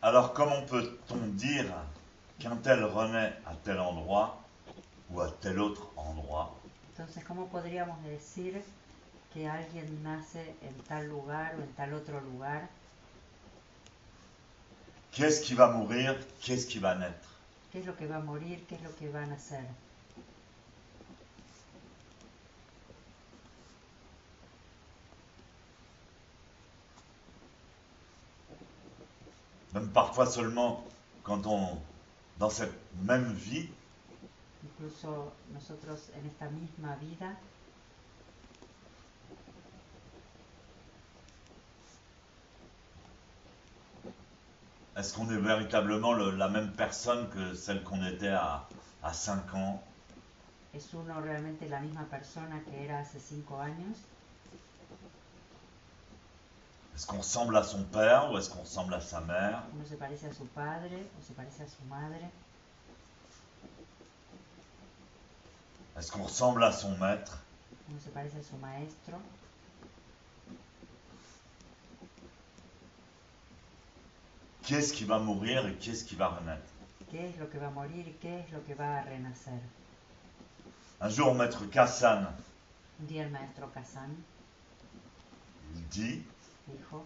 Alors comment peut-on dire qu'un tel renaît à tel endroit ou à tel autre endroit? Entonces, ¿cómo podríamos decir que alguien nace en tal lugar o en tal otro lugar? Qu'est-ce qui va mourir? Qu'est-ce qui va naître? ¿Qué es lo que va a morir? ¿Qué es lo que va a nacer? Même parfois seulement quand on, dans cette même vie, Incluso nosotros en esta misma vida, est-ce qu'on est véritablement la même personne que celle qu'on était à 5 ans? ¿es uno realmente la misma persona que era hace 5 años? Est-ce qu'on ressemble à son père ou est-ce qu'on ressemble à sa mère? ¿Uno se parece a su padre o se parece a su madre? Est-ce qu'on ressemble à son maître? ¿Uno se parece a su maestro? Qu'est-ce qui va mourir et qu'est-ce qui va renaître? ¿Qué es lo que va a morir y qué es lo que va a renacer? Un jour, maître Kassan, Un día el maestro Kazan il dit, dijo,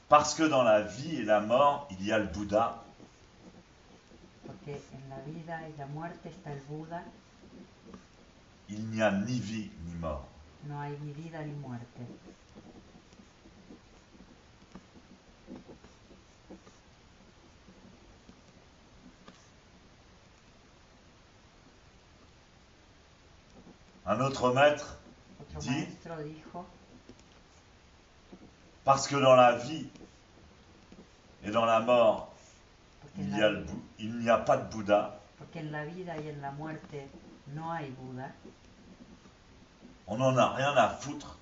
parce que dans la vie et la mort, il y a le Bouddha, porque en la vida y la muerte está el Buda, il n'y a ni vie ni mort. no hay ni vida ni muerte. Un autre maître Otro dit, maestro dijo, parce que dans la vie et dans la mort, porque en il n'y a pas de Bouddha, porque en la vida y en la muerte no hay Buda, on n'en a rien à foutre,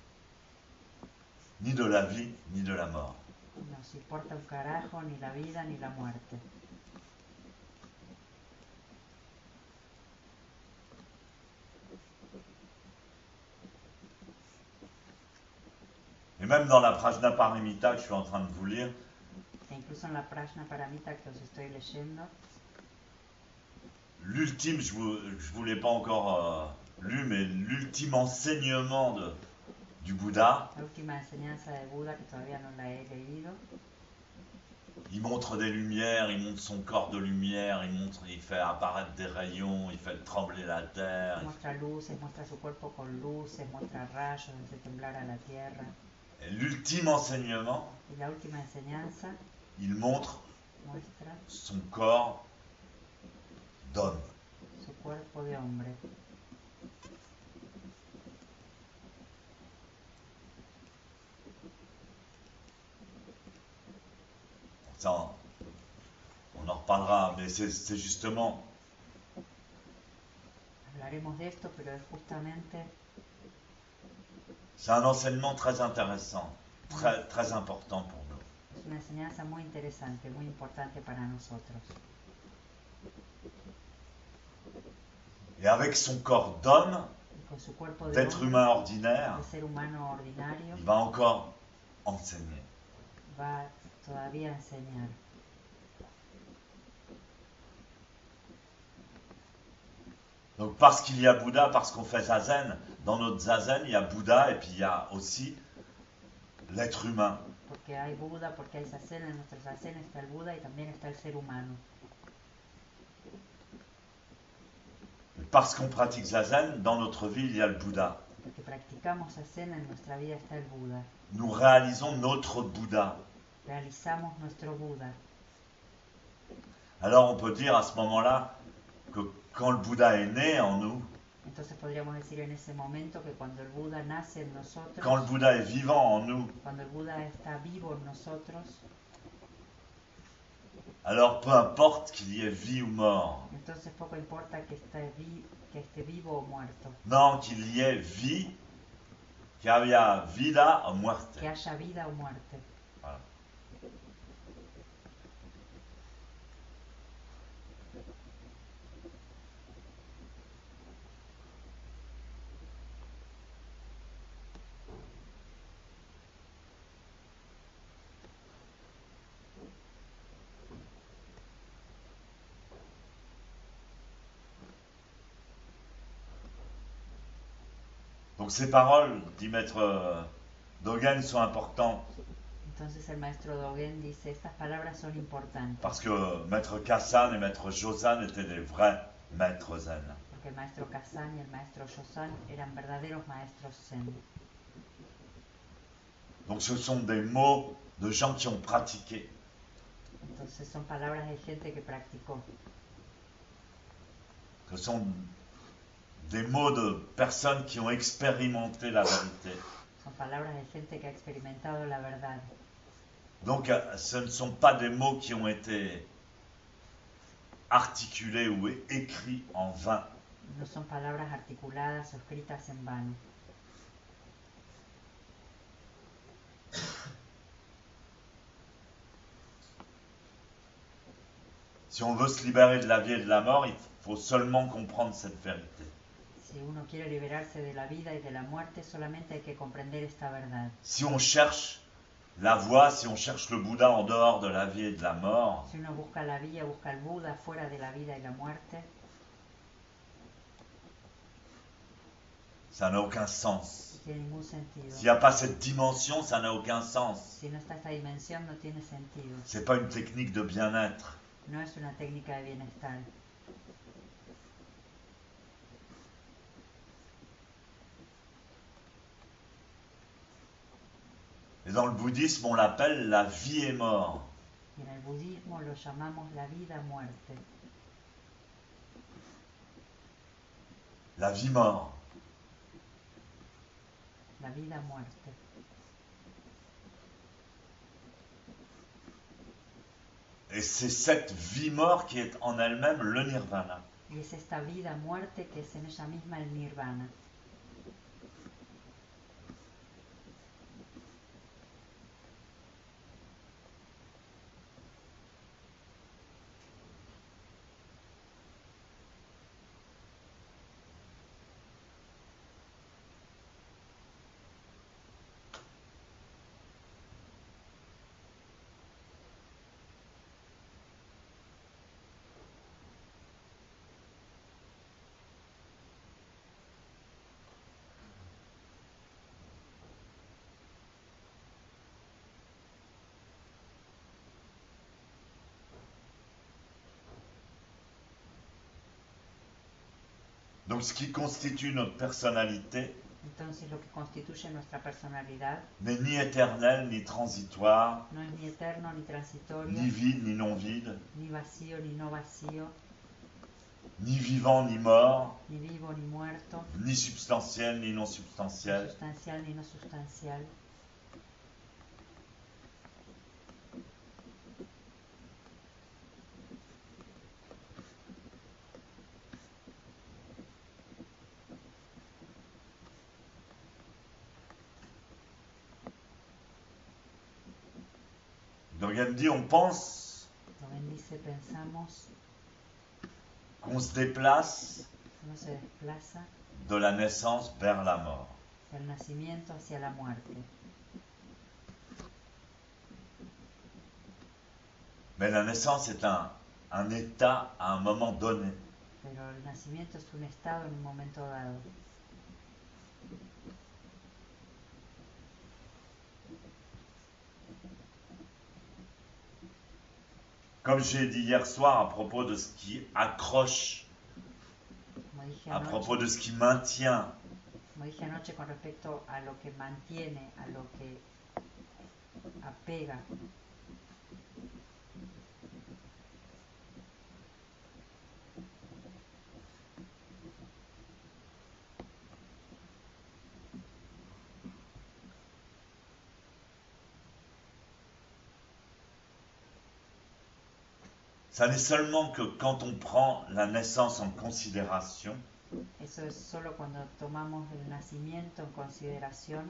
ni de la vie, ni de la mort. no nos importa un carajo ni la vida ni la muerte. Et même dans la Prajnaparamita que je suis en train de vous lire, E incluso en la Prajna Paramita que os estoy leyendo, l'ultime, je vous l'ai pas encore lu, mais l'ultime enseignement du Bouddha, la última enseñanza de Buda, que todavía no la he leído, il montre des lumières, il montre son corps de lumière, il fait apparaître des rayons, il fait trembler la terre. muestra luces, muestra su cuerpo con luces, muestra rayos, hace temblar a la tierra. Et l'ultime enseignement, Y la última enseñanza il montre muestra son corps d'homme. su cuerpo de hombre. Ça, on en reparlera, mais c'est justement, Hablaremos de esto, pero es justamente c'est un enseignement très intéressant, très important pour nous. es una enseñanza muy interesante, muy importante para nosotros. Et avec son corps d'homme, Y con su cuerpo de d'être hombre, humain ordinaire, de ser humano ordinario, il va encore enseigner. va todavía a enseñar. Donc parce qu'il y a Bouddha, parce qu'on fait zazen, dans notre zazen, il y a Bouddha et puis il y a aussi l'être humain. Porque hay Buda, porque hay Zazen, en nuestro Zazen está el Buda y también está el ser humano. Et parce qu'on pratique zazen, dans notre vie, il y a le Bouddha. Porque practicamos Zazen, en nuestra vida está el Buda. Nous réalisons notre Bouddha. Realizamos nuestro Buda. Alors on peut dire à ce moment-là que quand le Bouddha est né en nous, Entonces podríamos decir en ese momento que cuando el Buda nace en nosotros, quand le Bouddha est vivant en nous, cuando el Buda está vivo en nosotros, alors peu importe qu'il y ait vie ou mort, entonces poco importa que esté vivo o muerto, non, qu'il y ait vie, que haya vida o muerte. que haya vida o muerte. Voilà. Donc ces paroles, dit Maître Dogen, sont importantes Entonces el maestro Dogen dice, estas palabras son importantes, parce que Maître Kassan et Maître Josan étaient des vrais maîtres zen. porque el maestro Kazan y el maestro Josan eran verdaderos maestros zen. Donc ce sont des mots de gens qui ont pratiqué. Entonces son palabras de gente que practicó, Ce sont des mots de personnes qui ont expérimenté la vérité. son palabras de gente que ha experimentado la verdad. Donc ce ne sont pas des mots qui ont été articulés ou écrits en vain. No son palabras articuladas o escritas en vano. Si on veut se libérer de la vie et de la mort, il faut seulement comprendre cette vérité. Si uno quiere liberarse de la vida y de la muerte, solamente hay que comprender esta verdad. Si on cherche la voie, si on cherche le Bouddha en dehors de la vie et de la mort, Si uno busca la vía, busca el Buda fuera de la vida y la muerte, ça n'a aucun sens. no tiene ningún sentido. S'il n'y a pas cette dimension, ça n'a aucun sens. Si no está esta dimensión, no tiene sentido. C'est pas une technique de bien-être. No es una técnica de bienestar. Et dans le bouddhisme, on l'appelle la vie et mort. Y en el budismo lo llamamos la vida-muerte. La vie-mort. La vida-muerte. Et c'est cette vie-mort qui est en elle-même le nirvana. Y es esta vida-muerte que es en ella misma el nirvana. Donc ce qui constitue notre personnalité Entonces lo que constituye nuestra personalidad n'est ni éternel, ni transitoire, no es ni eterno ni transitorio, ni vide, ni non vide, ni vacío ni no vacío, ni vivant, ni mort, ni vivo ni muerto, ni substantiel, ni non ni substantiel. sustancial ni no sustancial. Dogen dit, on pense Dogen dice, pensamos qu'on se déplace que uno se desplaza de la naissance vers la mort. del nacimiento hacia la muerte. Mais la naissance est un état à un moment donné. Pero el nacimiento es un estado en un momento dado. Comme j'ai dit hier soir à propos de ce qui accroche, Como dije à propos anoche, de ce qui maintient, como dije anoche con respecto a lo que mantiene, a lo que apega, ça n'est seulement que quand on prend la naissance en considération, eso es solo cuando tomamos el nacimiento en consideración,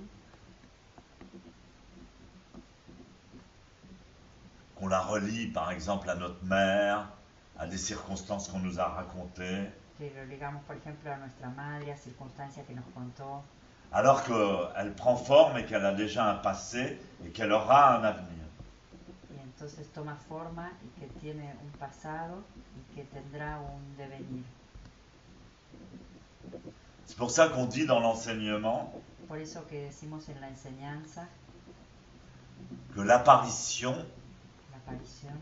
qu'on la relie par exemple à notre mère, à des circonstances qu'on nous a racontées, que lo ligamos por ejemplo a nuestra madre, a circunstancias que nos contó, alors qu'elle prend forme et qu'elle a déjà un passé et qu'elle aura un avenir. y entonces toma forma y que tiene un pasado y que tendrá un devenir. C'est pour ça qu'on dit dans l'enseignement Por eso que decimos en la enseñanza, que l'apparition la aparición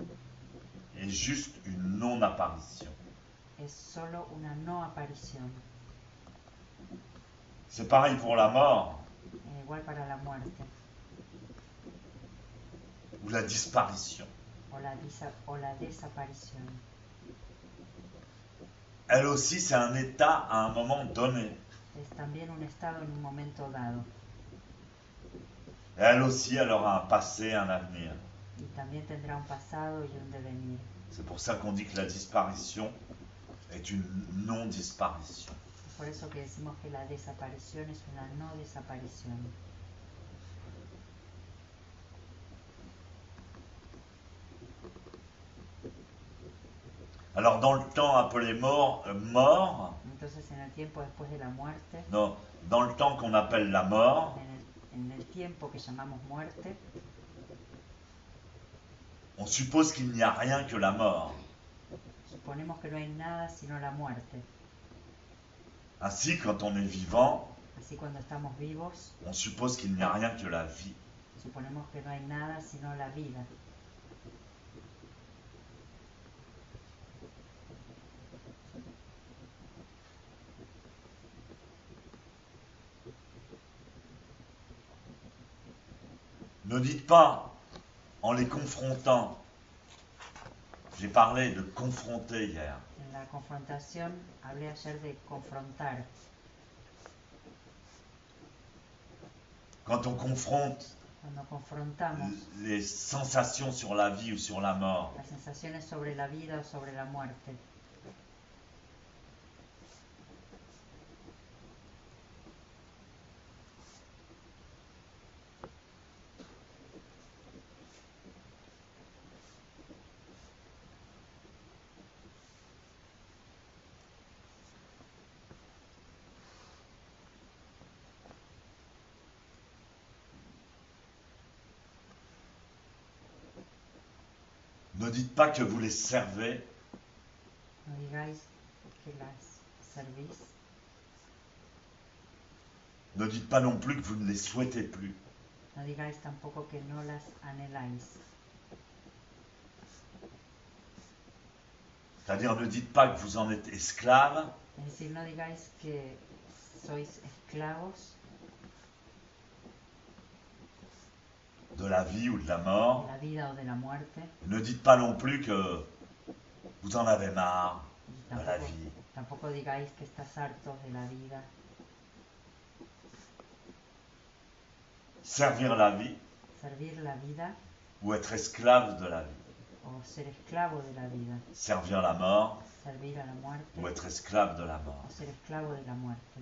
est juste une non-apparition. es solo una no aparición. C'est pareil pour la mort Igual para la muerte ou la disparition. o la desaparición. Elle aussi, c'est un état à un moment donné. Es también un estado en un momento dado. Et elle aussi, elle aura un passé, un avenir. Y también tendrá un pasado y un devenir. C'est pour ça qu'on dit que la disparition est une non-disparition. Por eso que decimos que la desaparición es una no desaparición. Alors dans le temps appelé mort, Entonces en el tiempo después de la muerte, non, dans le temps qu'on appelle la mort, en el tiempo que llamamos muerte, on suppose qu'il n'y a rien que la mort. suponemos que no hay nada sino la muerte. Ainsi, quand on est vivant, Así cuando estamos vivos, on suppose qu'il n'y a rien que la vie. suponemos que no hay nada sino la vida. Ne dites pas, en les confrontant, j'ai parlé de confronter hier, En la confrontación, hablé ayer de confrontar. quand on confronte Cuando confrontamos les sensations sur la vie ou sur la mort, las sensaciones sobre la vida o sobre la muerte, ne dites pas que vous les servez, no digáis que las servís, ne dites pas non plus que vous ne les souhaitez plus. no digáis tampoco que no las anheláis. C'est-à-dire, ne dites pas que vous en êtes esclave, Es decir, no digáis que sois esclavos de la vie ou de la de mort. la vida o de la muerte. Ne dites pas non plus que vous en avez marre Y de la vie. tampoco digáis que estás hartos de la vida. Servir la vie Servir la vida ou être esclave de la vie. o ser esclavo de la vida. Servir la mort Servir a la muerte ou être esclave de la mort. o ser esclavo de la muerte.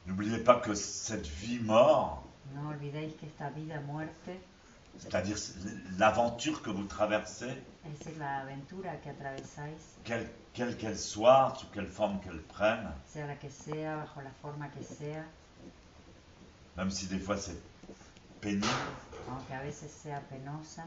N'oubliez pas que cette vie-mort, No olvidéis que esta vida-muerte, c'est-à-dire l'aventure que vous traversez, es decir, la aventura que atravesáis, quelle qu'elle soit, sous quelle forme qu'elle prenne, sea la que sea, bajo la forma que sea, même si des fois c'est pénible, aunque a veces sea penosa,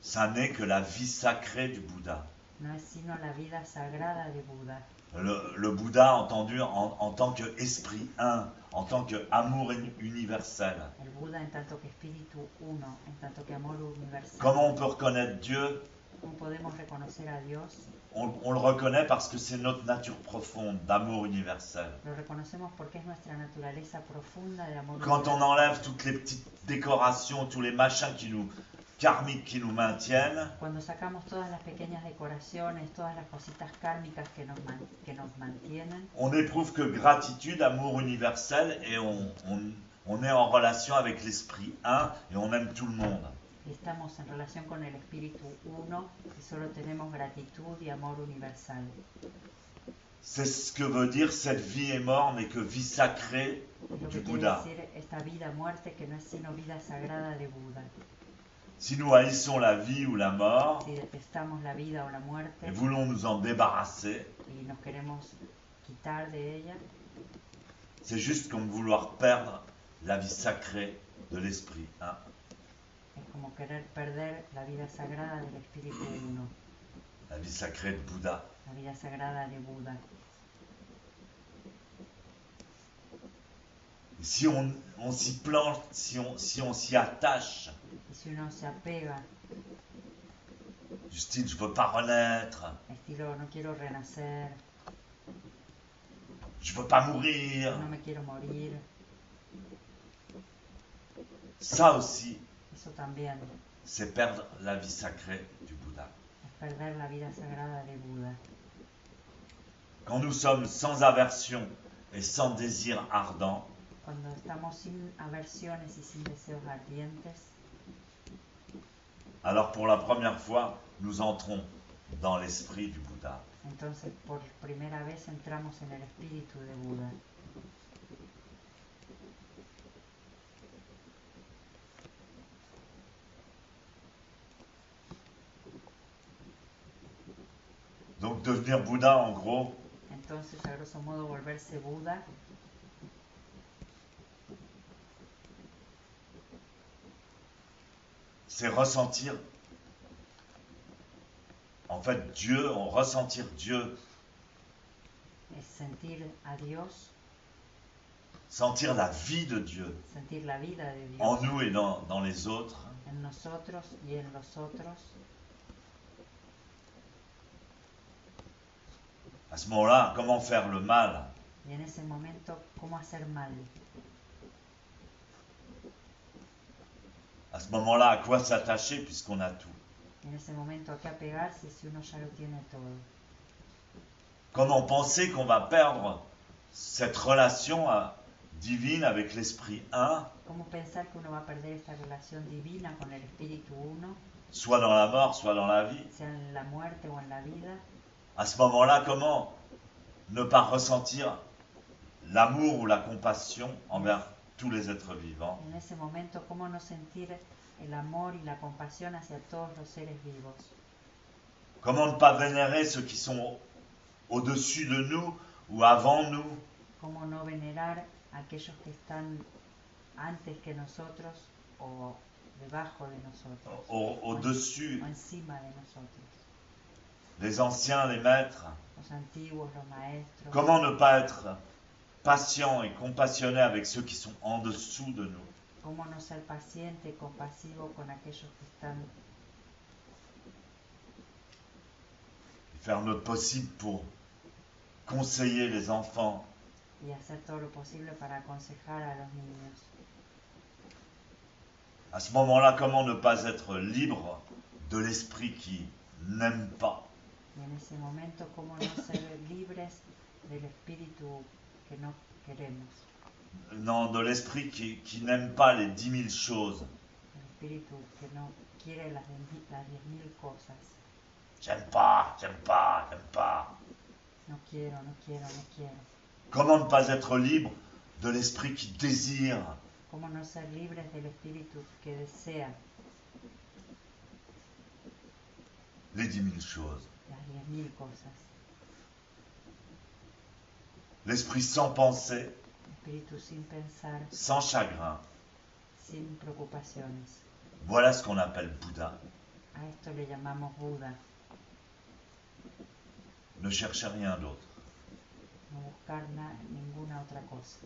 ça n'est que la vie sacrée du Bouddha. no es sino la vida sagrada de Buda. Le Bouddha entendu en tant qu'esprit un, en tant qu'amour universel. El Buda en tanto que espíritu uno, en tanto que amor universal. Comment on peut reconnaître Dieu? ¿Cómo podemos reconocer a Dios? On le reconnaît parce que c'est notre nature profonde d'amour universel. Lo reconocemos porque es nuestra naturaleza profunda de amor Quand on universal. enlève toutes les petites décorations, tous les machins karmiques qui nous maintiennent, Cuando sacamos todas las pequeñas decoraciones, todas las cositas kármicas que nos mantienen, on éprouve que gratitude, amour universel, et on est en relation avec l'esprit un et on aime tout le monde. y estamos en relación con el espíritu uno y solo tenemos gratitud y amor universal. C'est ce que veut dire cette vie et mort n'est que vie sacrée Es lo du que quiere Bouddha. decir esta vida-muerte que no es sino vida sagrada de Buda. Si nous haïssons la vie ou la mort Si detestamos la vida o la muerte et voulons nous en débarrasser, y nos queremos quitar de ella, c'est juste comme vouloir perdre la vie sacrée de l'Esprit 1. Es como querer perder la vida sagrada del Espíritu Uno, La vie sacrée de Bouddha. la vida sagrada de Buda. Et si on s'y plante, si on s'y attache, Y si uno se apega, du style je veux pas renaître, estilo no quiero renacer, je veux pas mourir, no me quiero morir, ça aussi, eso también c'est perdre la vie sacrée du Bouddha. es perder la vida sagrada de Buda. Quand nous sommes sans aversion et sans désir ardent, Cuando estamos sin aversiones y sin deseos ardientes, alors pour la première fois, nous entrons dans l'esprit du Bouddha. entonces por primera vez entramos en el espíritu de Buda. Donc devenir Bouddha, en gros, Entonces, a grosso modo, volverse Buda c'est ressentir, en fait, Dieu, ressentir Dieu, es sentir a Dios, sentir la vie de Dieu sentir la vida de Dios en nous et dans les autres. en nosotros y en los otros. À ce moment-là, comment faire le mal? Y en ese momento, ¿cómo hacer mal? À ce moment-là, à quoi s'attacher puisqu'on a tout? Y en ese momento, ¿a qué apegarse si uno ya lo tiene todo? Comment penser qu'on va perdre cette relation divine avec l'Esprit 1, ¿Cómo pensar que uno va a perder esta relación divina con el Espíritu Uno, soit dans la mort, soit dans la vie? sea en la muerte o en la vida? À ce moment-là, comment ne pas ressentir l'amour ou la compassion envers tous les êtres vivants? En ese momento, ¿cómo no sentir el amor y la compasión hacia todos los seres vivos? Comment ne pas vénérer ceux qui sont au-dessus de nous ou avant nous? ¿Cómo no venerar a aquellos que están antes que nosotros o debajo de nosotros Au-dessus, o encima de nosotros? les anciens, les maîtres. Los antiguos, los maestros. Comment ne pas être patient et compassionné avec ceux qui sont en dessous de nous? ¿Cómo no ser paciente y compasivo con aquellos que están? Faire notre possible pour conseiller les enfants. Y hacer todo lo posible para aconsejar a los niños. À ce moment-là, comment ne pas être libre de l'esprit qui n'aime pas? Y en ese momento, ¿cómo no ser libres del espíritu que no queremos? Non, de l'esprit qui n'aime pas les 10 000 choses. El espíritu que no quiere las 10.000 cosas. J'aime pas, j'aime pas, j'aime pas. No quiero, no quiero, no quiero. Comment ne pas être libre de l'esprit qui désire? ¿Cómo no ser libres del espíritu que desea Les 10 000 choses. las 10.000 cosas? L'esprit sans pensée, Espíritu sin pensar, sans chagrin. sin preocupaciones. Voilà ce qu'on appelle Bouddha. A esto le llamamos Buda. Ne cherchez rien d'autre. No buscar ninguna otra cosa.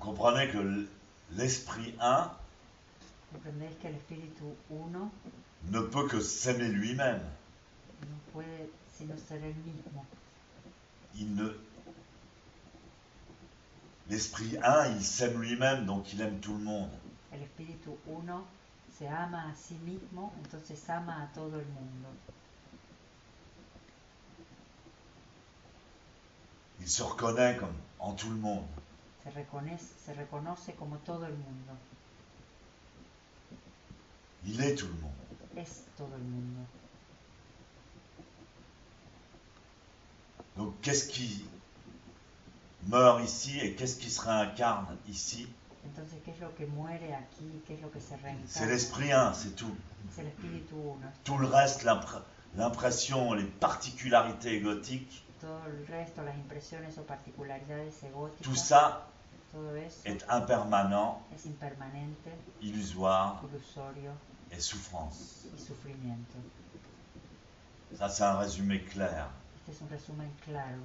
Comprenez que l'esprit un Comprendéis que el espíritu uno ne peut que s'aimer lui-même. no puede sino ser el mismo. L'esprit un, il s'aime lui-même, donc il aime tout le monde. El espíritu uno se ama a sí mismo, entonces ama a todo el mundo. Il se reconnaît comme en tout le monde. Se reconoce como todo el mundo. Il est tout le monde. Es todo el mundo. Donc qu'est-ce qui meurt ici et qu'est-ce qui se réincarne ici? Entonces, ¿qué es lo que muere aquí? ¿Qué es lo que se reencarna? C'est l'esprit un, c'est tout. C'est el espíritu uno. Tout le reste, l'impression, les particularités égotiques, Todo el resto, las impresiones o particularidades egóticas, tout ça todo eso est impermanent, es impermanente, illusoire ilusorio et souffrance. y sufrimiento. Ça, c'est un résumé clair. Este es un resumen claro.